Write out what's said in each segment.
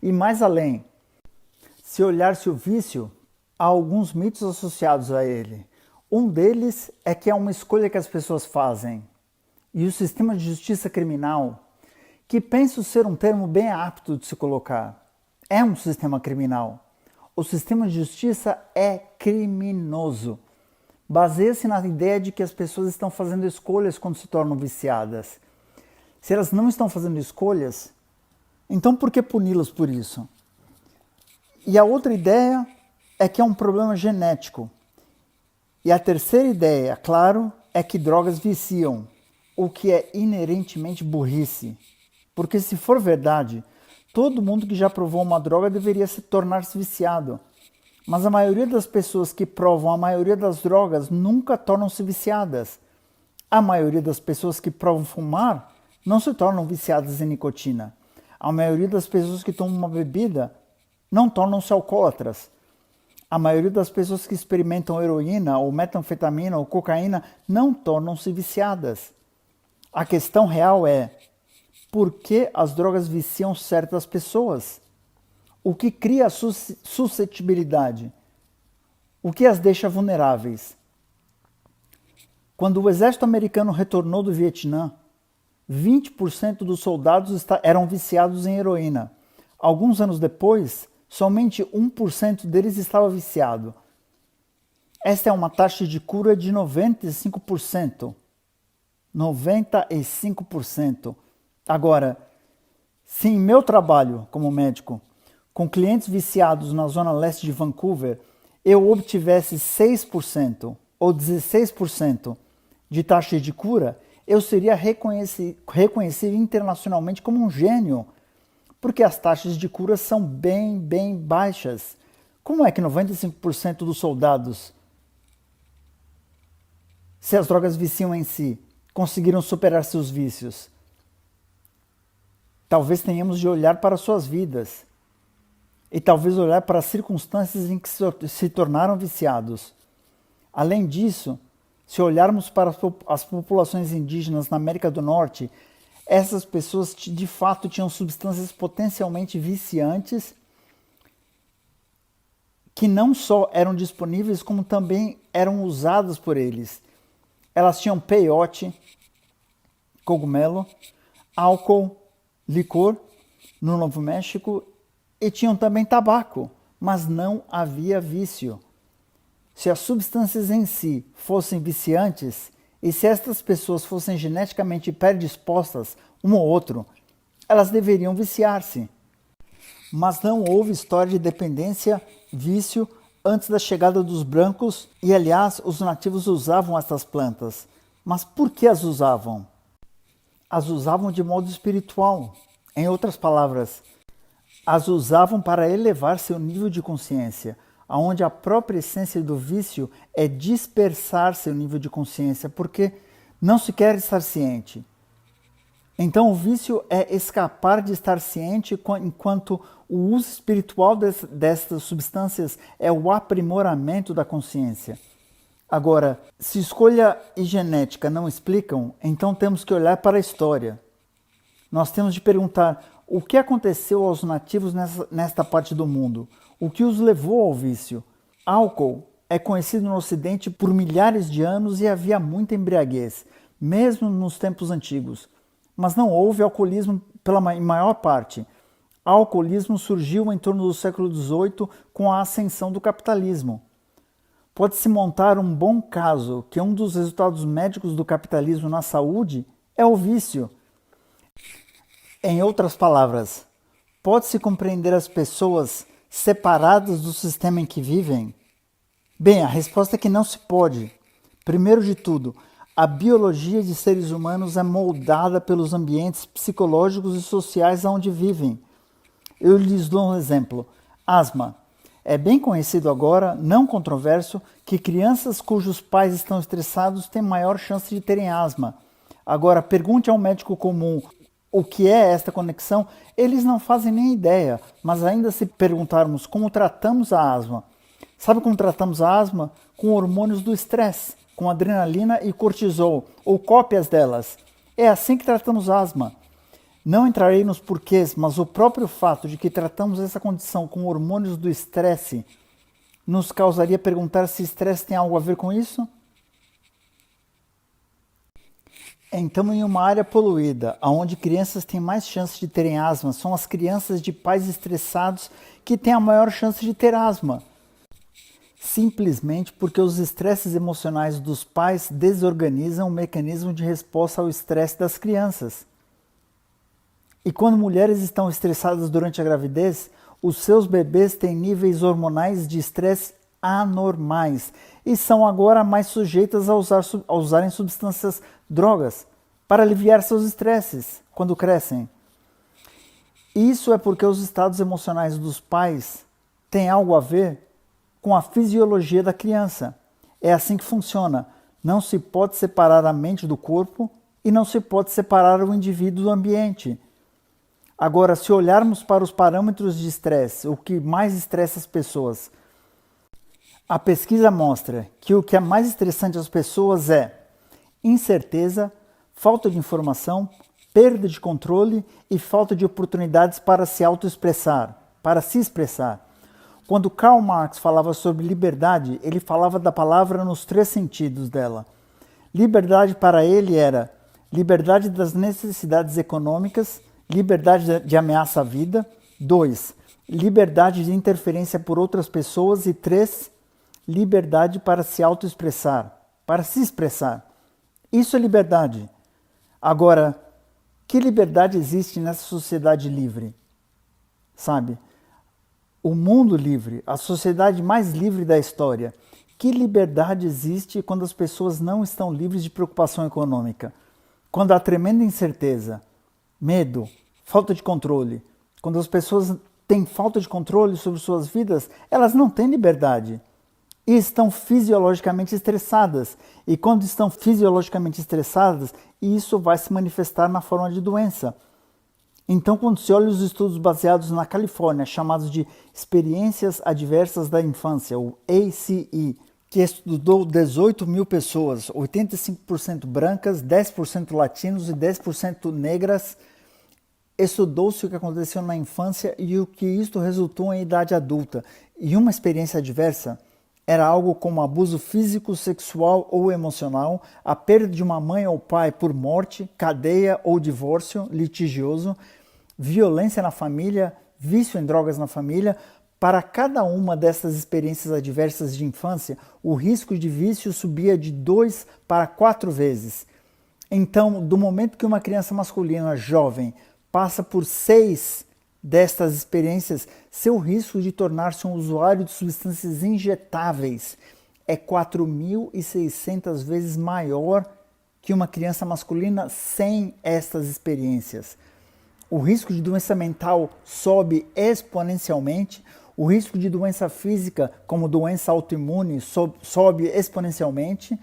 e mais além. Se olhar-se o vício, há alguns mitos associados a ele. Um deles é que é uma escolha que as pessoas fazem. E o sistema de justiça criminal, que penso ser um termo bem apto de se colocar, é um sistema criminal. O sistema de justiça é criminoso. Baseia-se na ideia de que as pessoas estão fazendo escolhas quando se tornam viciadas. Se elas não estão fazendo escolhas, então por que puni-las por isso? E a outra ideia é que é um problema genético. E a terceira ideia, claro, é que drogas viciam, o que é inerentemente burrice. Porque se for verdade, todo mundo que já provou uma droga deveria se tornar-se viciado. Mas a maioria das pessoas que provam a maioria das drogas nunca tornam-se viciadas. A maioria das pessoas que provam fumar não se tornam viciadas em nicotina. A maioria das pessoas que tomam uma bebida não tornam-se alcoólatras. A maioria das pessoas que experimentam heroína, ou metanfetamina, ou cocaína não tornam-se viciadas. A questão real é: por que as drogas viciam certas pessoas? O que cria a suscetibilidade? O que as deixa vulneráveis? Quando o exército americano retornou do Vietnã, 20% dos soldados eram viciados em heroína. Alguns anos depois, somente 1% deles estava viciado. Esta é uma taxa de cura de 95%. 95%. Agora, se em meu trabalho como médico, com clientes viciados na zona leste de Vancouver, eu obtivesse 6% ou 16% de taxa de cura, eu seria reconhecido internacionalmente como um gênio, porque as taxas de cura são bem baixas. Como é que 95% dos soldados, se as drogas viciam em si, conseguiram superar seus vícios? Talvez tenhamos de olhar para suas vidas e talvez olhar para as circunstâncias em que se tornaram viciados. Além disso, se olharmos para as populações indígenas na América do Norte, essas pessoas de fato tinham substâncias potencialmente viciantes que não só eram disponíveis, como também eram usadas por eles. Elas tinham peiote, cogumelo, álcool, licor no Novo México e tinham também tabaco, mas não havia vício. Se as substâncias em si fossem viciantes e se estas pessoas fossem geneticamente predispostas um ao outro, elas deveriam viciar-se. Mas não houve história de dependência, vício, antes da chegada dos brancos e, aliás, os nativos usavam estas plantas. Mas por que as usavam? As usavam de modo espiritual. Em outras palavras, as usavam para elevar seu nível de consciência, onde a própria essência do vício é dispersar seu nível de consciência, porque não se quer estar ciente. Então o vício é escapar de estar ciente, enquanto o uso espiritual destas substâncias é o aprimoramento da consciência. Agora, se escolha e genética não explicam, então temos que olhar para a história. Nós temos de perguntar o que aconteceu aos nativos nesta parte do mundo, o que os levou ao vício. Álcool é conhecido no Ocidente por milhares de anos e havia muita embriaguez, mesmo nos tempos antigos. Mas não houve alcoolismo em maior parte. O alcoolismo surgiu em torno do século XVIII com a ascensão do capitalismo. Pode-se montar um bom caso que um dos resultados médicos do capitalismo na saúde é o vício. Em outras palavras, pode-se compreender as pessoas separadas do sistema em que vivem? Bem, a resposta é que não se pode. Primeiro de tudo, a biologia de seres humanos é moldada pelos ambientes psicológicos e sociais onde vivem. Eu lhes dou um exemplo. Asma. É bem conhecido agora, não controverso, que crianças cujos pais estão estressados têm maior chance de terem asma. Agora, pergunte a um médico comum o que é esta conexão, eles não fazem nem ideia, mas ainda se perguntarmos como tratamos a asma. Sabe como tratamos a asma? Com hormônios do estresse, com adrenalina e cortisol, ou cópias delas. É assim que tratamos a asma. Não entrarei nos porquês, mas o próprio fato de que tratamos essa condição com hormônios do estresse nos causaria perguntar se estresse tem algo a ver com isso? Então, em uma área poluída, onde crianças têm mais chances de terem asma, são as crianças de pais estressados que têm a maior chance de ter asma. Simplesmente porque os estresses emocionais dos pais desorganizam o mecanismo de resposta ao estresse das crianças. E quando mulheres estão estressadas durante a gravidez, os seus bebês têm níveis hormonais de estresse anormais e são agora mais sujeitas a usarem substâncias, drogas, para aliviar seus estresses quando crescem. Isso é porque os estados emocionais dos pais têm algo a ver com a fisiologia da criança. É assim que funciona. Não se pode separar a mente do corpo e não se pode separar o indivíduo do ambiente. Agora, se olharmos para os parâmetros de estresse, o que mais estressa as pessoas, a pesquisa mostra que o que é mais estressante às pessoas é incerteza, falta de informação, perda de controle e falta de oportunidades para se autoexpressar, para se expressar. Quando Karl Marx falava sobre liberdade, ele falava da palavra nos 3 sentidos dela. Liberdade para ele era liberdade das necessidades econômicas, liberdade de ameaça à vida. 2. Liberdade de interferência por outras pessoas. E 3. Liberdade para se autoexpressar, para se expressar. Isso é liberdade. Agora, que liberdade existe nessa sociedade livre? Sabe? O mundo livre, a sociedade mais livre da história. Que liberdade existe quando as pessoas não estão livres de preocupação econômica? Quando há tremenda incerteza, medo, falta de controle. Quando as pessoas têm falta de controle sobre suas vidas, elas não têm liberdade. E estão fisiologicamente estressadas. E quando estão fisiologicamente estressadas, isso vai se manifestar na forma de doença. Então, quando se olha os estudos baseados na Califórnia, chamados de Experiências Adversas da Infância, o ACE, que estudou 18 mil pessoas, 85% brancas, 10% latinos e 10% negras, estudou-se o que aconteceu na infância e o que isto resultou em idade adulta. E uma experiência adversa era algo como abuso físico, sexual ou emocional, a perda de uma mãe ou pai por morte, cadeia ou divórcio litigioso, violência na família, vício em drogas na família. Para cada uma dessas experiências adversas de infância, o risco de vício subia de 2 para 4 vezes. Então, do momento que uma criança masculina jovem passa por 6 destas experiências, seu risco de tornar-se um usuário de substâncias injetáveis é 4.600 vezes maior que uma criança masculina sem estas experiências. O risco de doença mental sobe exponencialmente, o risco de doença física, como doença autoimune, sobe exponencialmente.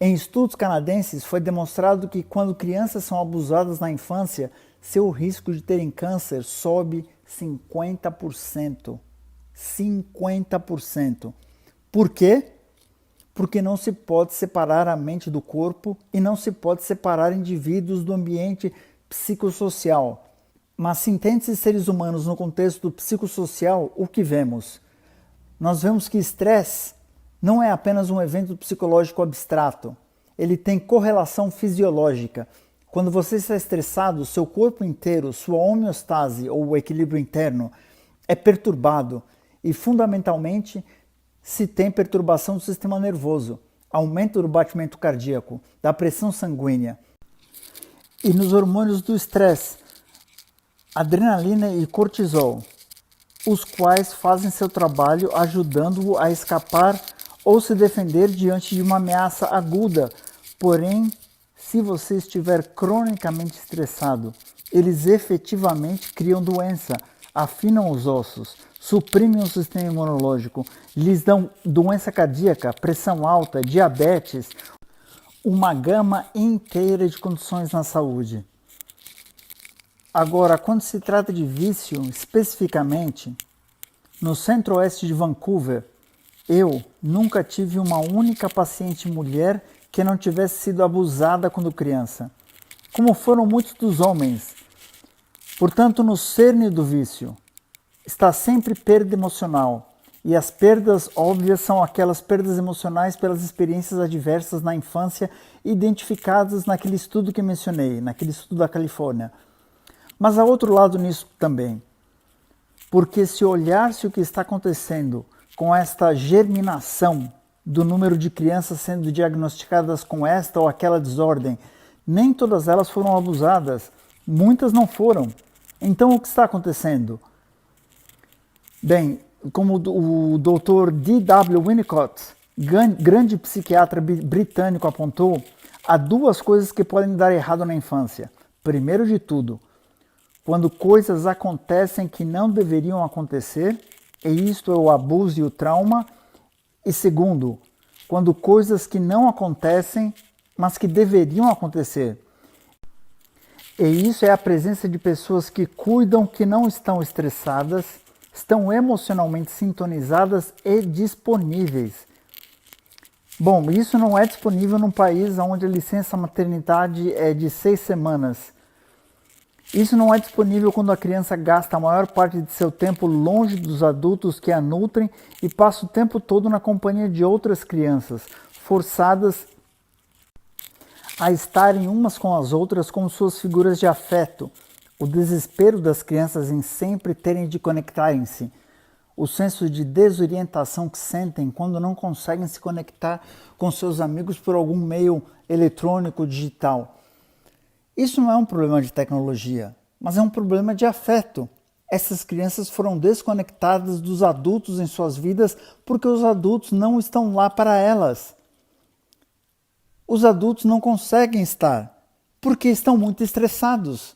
Em estudos canadenses, foi demonstrado que quando crianças são abusadas na infância, seu risco de terem câncer sobe 50%. 50%. Por quê? Porque não se pode separar a mente do corpo e não se pode separar indivíduos do ambiente psicossocial. Mas se entende-se seres humanos no contexto psicossocial, o que vemos? Nós vemos que estresse não é apenas um evento psicológico abstrato. Ele tem correlação fisiológica. Quando você está estressado, seu corpo inteiro, sua homeostase ou o equilíbrio interno é perturbado e, fundamentalmente, se tem perturbação do sistema nervoso, aumento do batimento cardíaco, da pressão sanguínea. E nos hormônios do estresse, adrenalina e cortisol, os quais fazem seu trabalho ajudando-o a escapar ou se defender diante de uma ameaça aguda. Porém, se você estiver cronicamente estressado, eles efetivamente criam doença, afinam os ossos, suprimem o sistema imunológico, lhes dão doença cardíaca, pressão alta, diabetes, uma gama inteira de condições na saúde. Agora, quando se trata de vício, especificamente, no centro-oeste de Vancouver, eu nunca tive uma única paciente mulher que não tivesse sido abusada quando criança. Como foram muitos dos homens, Portanto, no cerne do vício está sempre perda emocional. E as perdas óbvias são aquelas perdas emocionais pelas experiências adversas na infância, identificadas naquele estudo que mencionei, naquele estudo da Califórnia. Mas há outro lado nisso também. Porque se olhar-se o que está acontecendo com esta germinação do número de crianças sendo diagnosticadas com esta ou aquela desordem, nem todas elas foram abusadas, muitas não foram. Então o que está acontecendo? Bem, como o Dr. D.W. Winnicott, grande psiquiatra britânico, apontou, há duas coisas que podem dar errado na infância. Primeiro de tudo, quando coisas acontecem que não deveriam acontecer, e isto é o abuso e o trauma. E segundo, quando coisas que não acontecem, mas que deveriam acontecer. E isso é a presença de pessoas que cuidam, que não estão estressadas, estão emocionalmente sintonizadas e disponíveis. Bom, isso não é disponível num país onde a licença maternidade é de 6 semanas. Isso não é disponível quando a criança gasta a maior parte de seu tempo longe dos adultos que a nutrem e passa o tempo todo na companhia de outras crianças, forçadas a estarem umas com as outras como suas figuras de afeto. O desespero das crianças em sempre terem de conectarem-se. O senso de desorientação que sentem quando não conseguem se conectar com seus amigos por algum meio eletrônico, digital. Isso não é um problema de tecnologia, mas é um problema de afeto. Essas crianças foram desconectadas dos adultos em suas vidas porque os adultos não estão lá para elas. Os adultos não conseguem estar porque estão muito estressados.